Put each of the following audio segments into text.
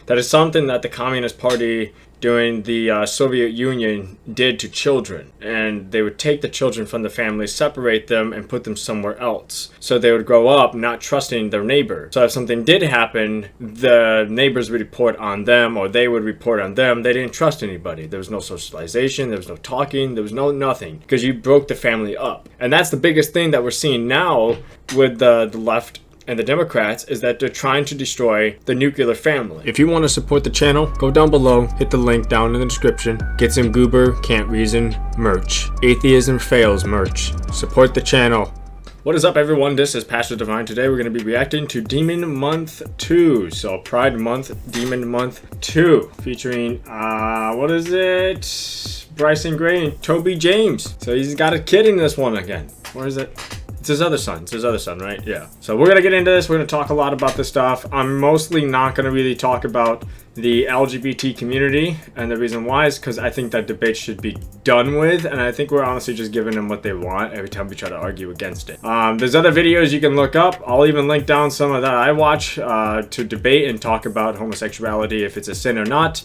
That is something that the Communist Party during the Soviet Union did to children, and they would take the children from the family, separate them, and put them somewhere else. So they would grow up not trusting their neighbor. So if something did happen, the neighbors would report on them, or they would report on them. They didn't trust anybody. There was no socialization, there was no talking, there was no nothing, because you broke the family up. And that's the biggest thing that we're seeing now with the left and the Democrats, is that they're trying to destroy the nuclear family. If you want to support the channel, go down below, hit the link down in the description, get some Goober Can't Reason merch, Atheism Fails merch, support the channel. What is up, everyone? This is Pastor Divine. Today we're going to be reacting to Demon Month 2, so Pride Month, Demon Month 2, featuring, what is it? Bryson Gray and Toby James. So he's got a kid in this one again. Where is it? It's his other son. It's his other son, right? Yeah. So we're going to get into this. We're going to talk a lot about this stuff. I'm mostly not going to really talk about the LGBT community. And the reason why is because I think that debate should be done with. And I think we're honestly just giving them what they want every time we try to argue against it. There's other videos you can look up. I'll even link down some of that I watch to debate and talk about homosexuality, if it's a sin or not.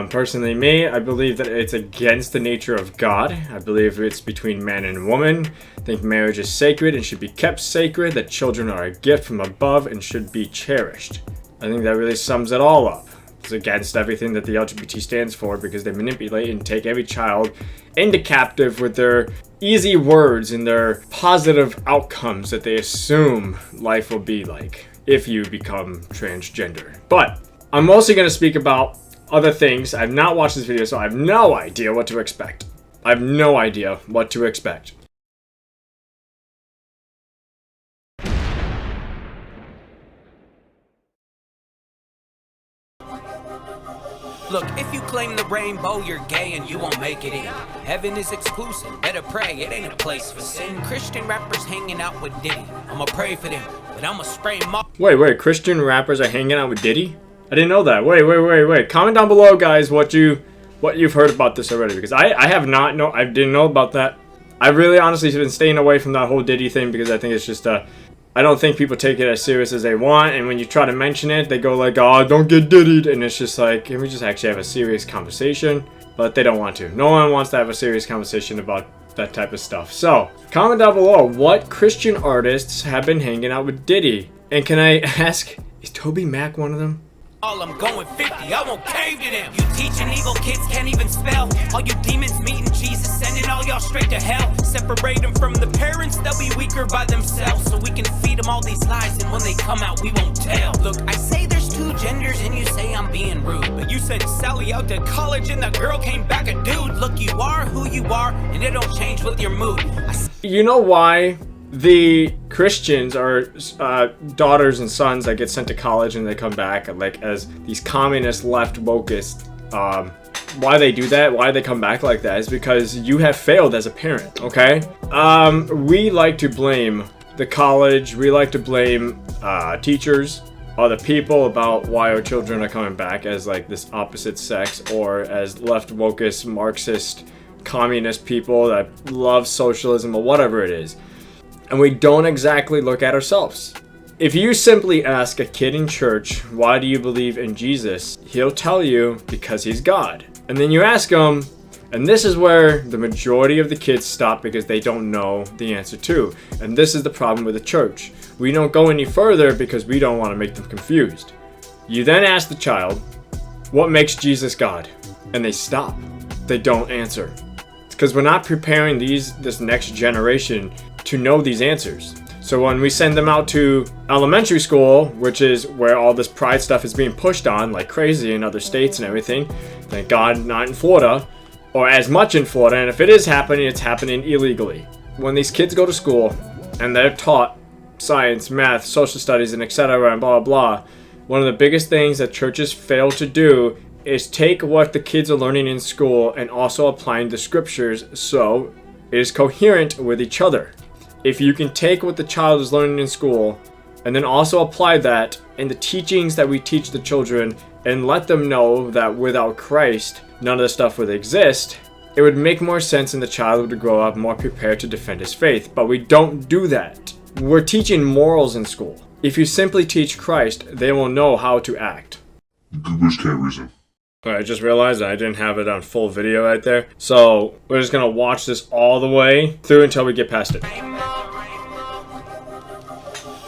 Personally, me, I believe that it's against the nature of God. I believe it's between man and woman. I think marriage is sacred and should be kept sacred, that children are a gift from above and should be cherished. I think that really sums it all up. It's against everything that the LGBT stands for, because they manipulate and take every child into captive with their easy words and their positive outcomes that they assume life will be like if you become transgender. But I'm mostly going to speak about other things. I've not watched this video, so I have no idea what to expect. I have no idea what to expect. Look, if you claim the rainbow, you're gay and you won't make it in. Heaven is exclusive, better pray, it ain't a place for sin. Christian rappers hanging out with Diddy, I'ma pray for them, but I'ma spray them up. Wait, Christian rappers are hanging out with Diddy? I didn't know that. Wait. Comment down below, guys, what you've heard about this already, because I have not know. I didn't know about that. I really honestly have been staying away from that whole Diddy thing, because I think it's just I don't think people take it as serious as they want, and when you try to mention it, they go like, oh, don't get diddied, and it's just like, can we just actually have a serious conversation? But they don't want to. No one wants to have a serious conversation about that type of stuff. So, comment down below, what Christian artists have been hanging out with Diddy? And can I ask, is Toby Mac one of them? I'm going 50, I won't cave to them. You teaching evil kids can't even spell. All you demons meeting Jesus, sending all y'all straight to hell. Separate them from the parents, they'll be weaker by themselves. So we can feed them all these lies, and when they come out, we won't tell. Look, I say there's two genders, and you say I'm being rude. But you sent Sally out to college, and the girl came back a dude. Look, you are who you are, and it don't change with your mood. You know why the Christians are daughters and sons that get sent to college and they come back like as these communist left wokists? Why they do that, why they come back like that, is because you have failed as a parent, okay? We like to blame the college, we like to blame teachers, other people about why our children are coming back as like this opposite sex, or as left wokist, Marxist, communist people that love socialism or whatever it is. And we don't exactly look at ourselves. If you simply ask a kid in church, why do you believe in Jesus? He'll tell you, because he's God. And then you ask him, and this is where the majority of the kids stop, because they don't know the answer to. And this is the problem with the church. We don't go any further because we don't want to make them confused. You then ask the child, what makes Jesus God? And they stop. They don't answer. It's because we're not preparing this next generation to know these answers. So when we send them out to elementary school, which is where all this pride stuff is being pushed on like crazy in other states and everything, thank God not in Florida, or as much in Florida, and if it is happening, it's happening illegally. When these kids go to school and they're taught science, math, social studies, and etc. and blah blah, one of the biggest things that churches fail to do is take what the kids are learning in school and also applying the scriptures so it is coherent with each other. If you can take what the child is learning in school and then also apply that in the teachings that we teach the children and let them know that without Christ, none of this stuff would exist, it would make more sense and the child would grow up more prepared to defend his faith. But we don't do that. We're teaching morals in school. If you simply teach Christ, they will know how to act. Goobers can't reason. All right, I just realized I didn't have it on full video right there. So we're just gonna watch this all the way through until we get past it.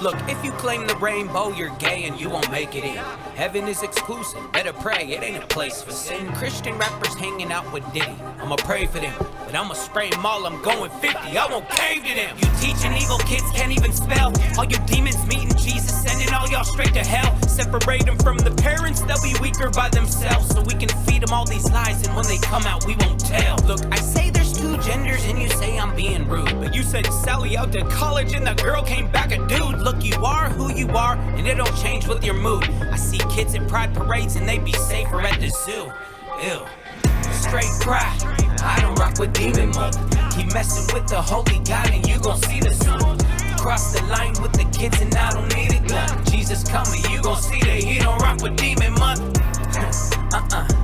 Look, if you claim the rainbow, you're gay and you won't make it in. Heaven is exclusive, better pray, it ain't a place for sin. Christian rappers hanging out with Diddy, I'ma pray for them, but I'ma spray them all, I'm going 50, I won't cave to them. You teaching evil kids can't even spell. All you demons meeting Jesus, sending all y'all straight to hell. Separate them from the parents, they'll be weaker by themselves. So we can feed them all these lies, and when they come out, we won't tell. Look, I say there's two genders, and you say I'm being rude, but you sent Sally out to college, and the girl came back a dude. Look, you are who you are, and it don't change with your mood. I see kids at pride parades, and they be safer at the zoo. Ew. Straight cry, I don't rock with demon monk. Keep messing with the holy God, and you gon' see the sun. Cross the line with the kids, and I don't need a gun. Jesus coming, you gon' see that he don't rock with demon month.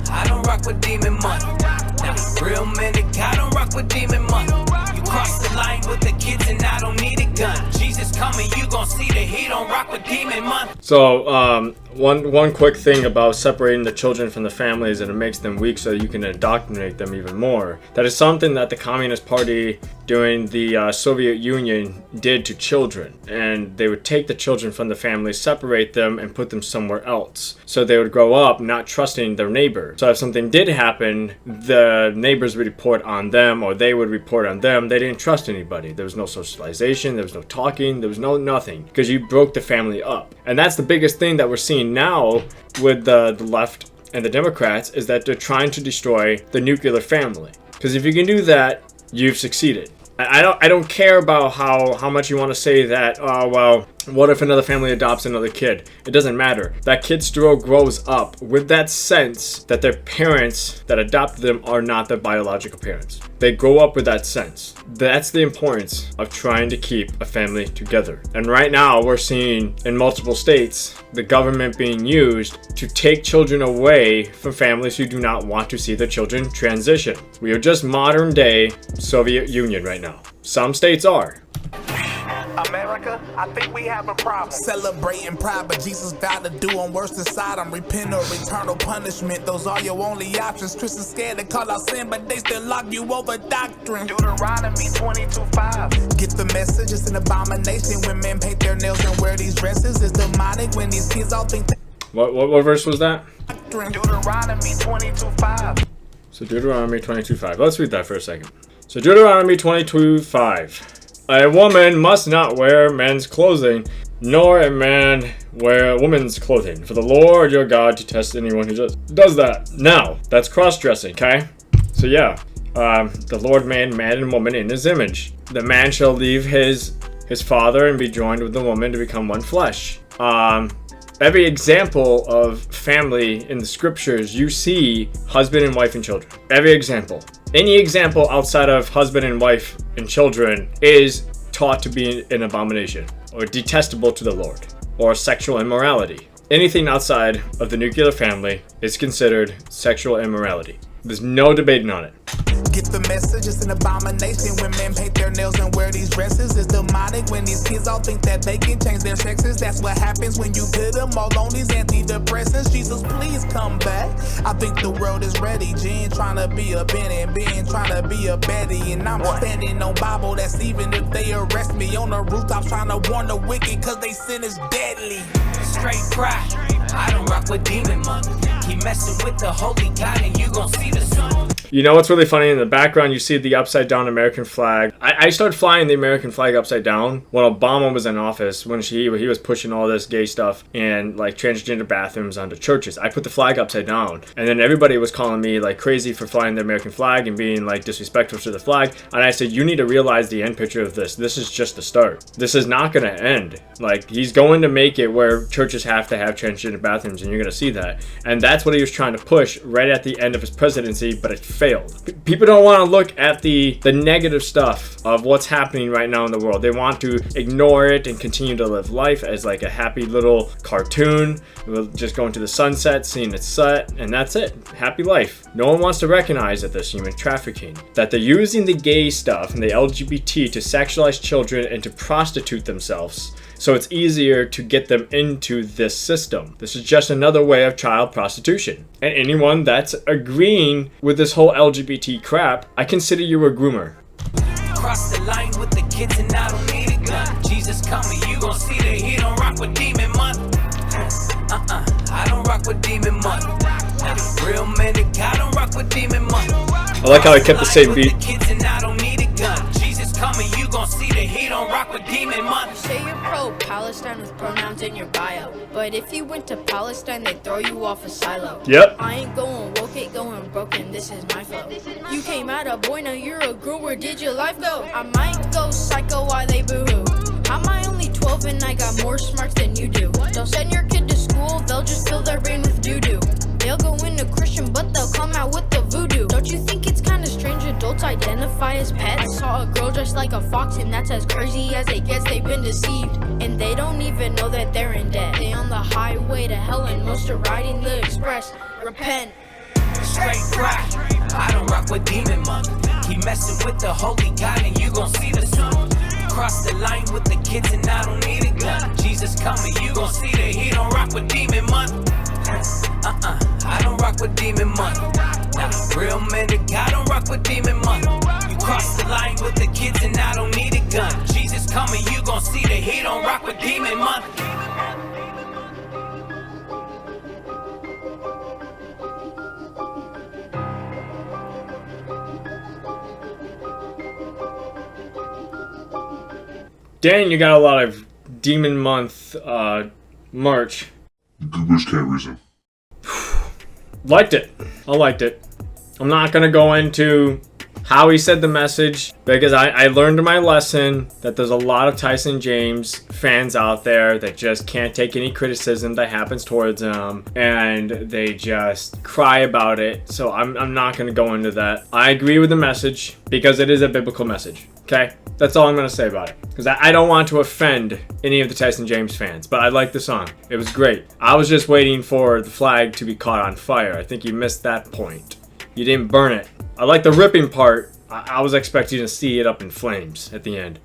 I don't rock with demon month. Now, real men of God don't rock with demon month. You cross the line with the kids, and I don't need a gun. Jesus coming, you gon' see that he don't rock with demon month. So, one quick thing about separating the children from the families, and it makes them weak so you can indoctrinate them even more. That is something that the Communist Party during the Soviet Union did to children, and they would take the children from the families, separate them, and put them somewhere else. So they would grow up not trusting their neighbor. So if something did happen, the neighbors would report on them, or they would report on them. They didn't trust anybody. There was no socialization, there was no talking, there was no nothing, because you broke the family up. And that's the biggest thing that we're seeing now with the left and the Democrats, is that they're trying to destroy the nuclear family. Because if you can do that, you've succeeded. I don't care about how much you want to say that, oh, well, what if another family adopts another kid? It doesn't matter. That kid still grows up with that sense that their parents that adopted them are not their biological parents. They grow up with that sense. That's the importance of trying to keep a family together. And right now, we're seeing in multiple states the government being used to take children away from families who do not want to see their children transition. We are just modern day Soviet Union right now. Some states are. America, I think we have a problem. Celebrating pride, but Jesus vowed to do on worse than Sodom. Repent or eternal punishment, those are your only options. Christians scared to call out sin, but they still lock you over doctrine. Deuteronomy 22:5. Get the message, it's an abomination when men paint their nails and wear these dresses. It's demonic when these kids all think that. What verse was that? Deuteronomy 22:5. So Deuteronomy 22:5. Let's read that for a second. So Deuteronomy 22:5. A woman must not wear men's clothing, nor a man wear woman's clothing, for the Lord your God detests anyone who does that. Now, that's cross-dressing, okay? So yeah, the Lord made man and woman in his image. The man shall leave his father and be joined with the woman to become one flesh. Every example of family in the scriptures, you see husband and wife and children. Every example. Any example outside of husband and wife and children is taught to be an abomination or detestable to the Lord, or sexual immorality. Anything outside of the nuclear family is considered sexual immorality. There's no debating on it. Get the message, it's an abomination when men paint their nails and wear these dresses. It's demonic when these kids all think that they can change their sexes. That's what happens when you put them all on these antidepressants. Jesus, please come back. I think the world is ready. Jen trying to be a Ben and Ben trying to be a Betty. And I'm standing on Bible, that's even if they arrest me on the rooftop trying to warn the wicked cause they sin is deadly. Straight cry, I don't rock with demon monk. Keep messing with the holy God and you gon' see the sun. You know what's really funny? In the background, you see the upside down American flag. I started flying the American flag upside down when Obama was in office, when he was pushing all this gay stuff and like transgender bathrooms onto churches. I put the flag upside down, and then everybody was calling me like crazy for flying the American flag and being like disrespectful to the flag. And I said, you need to realize the end picture of this. This is just the start. This is not going to end. Like, he's going to make it where churches have to have transgender bathrooms, and you're going to see that. And that's what he was trying to push right at the end of his presidency, but it failed. People don't want to look at the negative stuff of what's happening right now in the world. They want to ignore it and continue to live life as like a happy little cartoon. We'll just go into the sunset, seeing it set, and that's it. Happy life. No one wants to recognize that there's human trafficking, that they're using the gay stuff and the LGBT to sexualize children and to prostitute themselves So it's easier to get them into this system. This is just another way of child prostitution. And anyone that's agreeing with this whole LGBT crap, I consider you a groomer. Cross the line with the kids and I don't need a gun. Jesus coming, you gon' see that he don't rock with demon month. I don't rock with demon month. Real men, I don't rock with demon month. I like how I kept the same beat. Kids and I don't need a gun. Jesus coming, you gon' see that he don't rock with demon month. Say you're pro-Palestine with pronouns in your bio, but if you went to Palestine, they'd throw you off a silo. Yep. I ain't going woke, it going broken, this is my flow. You came out a boy, now you're a girl, where did your life go? I might go psycho, why they boo-hoo? How am I only 12 and I got more smarts than you do? Don't send your kid to school, they'll just fill their brain with doo-doo. They'll go into Christian, but they'll come out with the voodoo. Don't you think it's kinda strange adults identify as pets? I saw a girl dressed like a fox and that's as crazy as it gets. They've been deceived and they don't even know that they're in debt. They on the highway to hell and most are riding the express. Repent. Straight rock, I don't rock with demon month. He messing with the holy God and you gon' see the sun. Cross the line with the kids and I don't need a gun. Jesus coming, you gon' see that he don't rock with demon month. I don't rock with demon month. Real men, I don't rock with demon month. You cross the line with the kids and I don't need a gun. Jesus coming, you gon' see that he don't rock with demon month. Dang, you got a lot of Demon Month merch. Goobers can't reason. Liked it. I liked it. I'm not going to go into how he said the message because I learned my lesson that there's a lot of Tyson James fans out there that just can't take any criticism that happens towards them and they just cry about it. So I'm not going to go into that. I agree with the message because it is a biblical message. Okay? That's all I'm going to say about it. Because I don't want to offend any of the Tyson James fans, but I like the song. It was great. I was just waiting for the flag to be caught on fire. I think you missed that point. You didn't burn it. I like the ripping part. I was expecting to see it up in flames at the end.